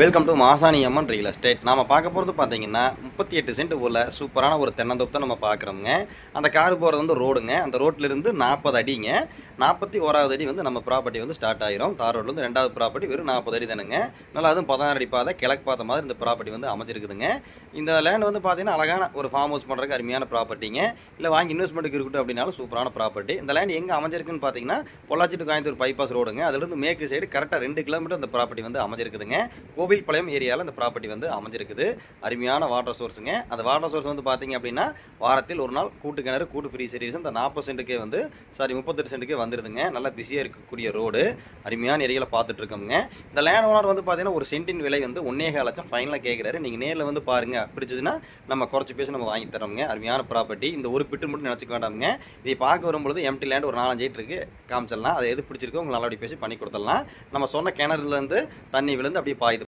Welcome to Masani Amman real estate. நாம் பார்க்க போகிறது பார்த்தீங்கன்னா 38 சென்ட் உள்ள சூப்பரான ஒரு தென்னந்தோப்பு தான் நம்ம பார்க்குறோங்க. அந்த கார் போகிறது வந்து ரோடுங்க. அந்த ரோட்லேருந்து 40 அடிங்க. 41வது அடி வந்து நம்ம ப்ராப்பர்ட்டி வந்து ஸ்டார்ட் ஆகிரும். தார் ரோட்லேருந்து 2வது ப்ராப்பர்ட்டி வெறும் 40 அடி தானுங்க. நல்லா அதுவும் 16 அடி பாதை கிழக்கு பார்த்த மாதிரி இந்த ப்ராப்பர்ட்டி வந்து அமைஞ்சிருக்குதுங்க. இந்த லேண்ட் வந்து பார்த்தீங்கன்னா அழகான ஒரு ஃபார்ம் ஹவுஸ் பண்ணுறதுக்கு அருமையான ப்ராப்பர்ட்டிங்க. இல்லை வாங்கி இன்வெஸ்ட்மெண்ட்டுக்கு இருக்கட்டும் அப்படின்னாலும் சூப்பரான ப்ராப்பர்ட்டி. இந்த லேண்ட் எங்கே அமைஞ்சிருக்குன்னு பார்த்தீங்கன்னா பொள்ளாச்சி டு கோயம்புத்தூர் பைபாஸ் ரோடுங்க. அதுலேருந்து மேற்கு சைடு கரெக்டாக 2 கிலோமீட்டர் இந்த ப்ராப்பர்ட்டி வந்து அமைஞ்சிருக்குதுங்க. கோவில்பாளையம் ஏரியாவில் இந்த ப்ராப்பர்ட்டி வந்து அமைஞ்சிருக்குது. அருமையான வாட்டர் சோர்ஸுங்க. அந்த வாட்டர் சோர்ஸ் வந்து பார்த்தீங்க அப்படின்னா வாரத்தில் ஒரு நாள் கூட்டு கிணறு கூட்டு ஃப்ரீ சர்வீஸ் இந்த 40 சென்ட்டுக்கே வந்து 38 சென்ட்டுக்கே வந்துடுதுங்க. நல்லா பிஸியாக இருக்கக்கூடிய ரோடு அருமையான ஏரியாவில் பார்த்துட்டு இருக்கோங்க. இந்த லேண்ட் ஓனர் வந்து பார்த்தீங்கன்னா ஒரு சென்ட்டின் விலை வந்து 1.25 லட்சம் ஃபைனலாக கேட்குறாரு. நீங்கள் நேரில் வந்து பாருங்க, பிடிச்சதுன்னா நம்ம குறைச்சி பேசி நம்ம வாங்கி தரோங்க. அருமையான ப்ராப்பர்ட்டி. இந்த ஒரு பிட்டு மட்டும் நினச்சிக்க வேண்டாமுங்க. இதை பார்க்க வரும்பொழுது எம்டி லேண்ட் ஒரு 4-5 இருக்கு காமிச்சிடலாம். அதை எது பிடிச்சிருக்கோ உங்களுக்கு நல்லபடி பேசி பண்ணி கொடுத்துடலாம். நம்ம சொன்ன கிணறுலேருந்து தண்ணி விழுந்து அப்படியே பாயுது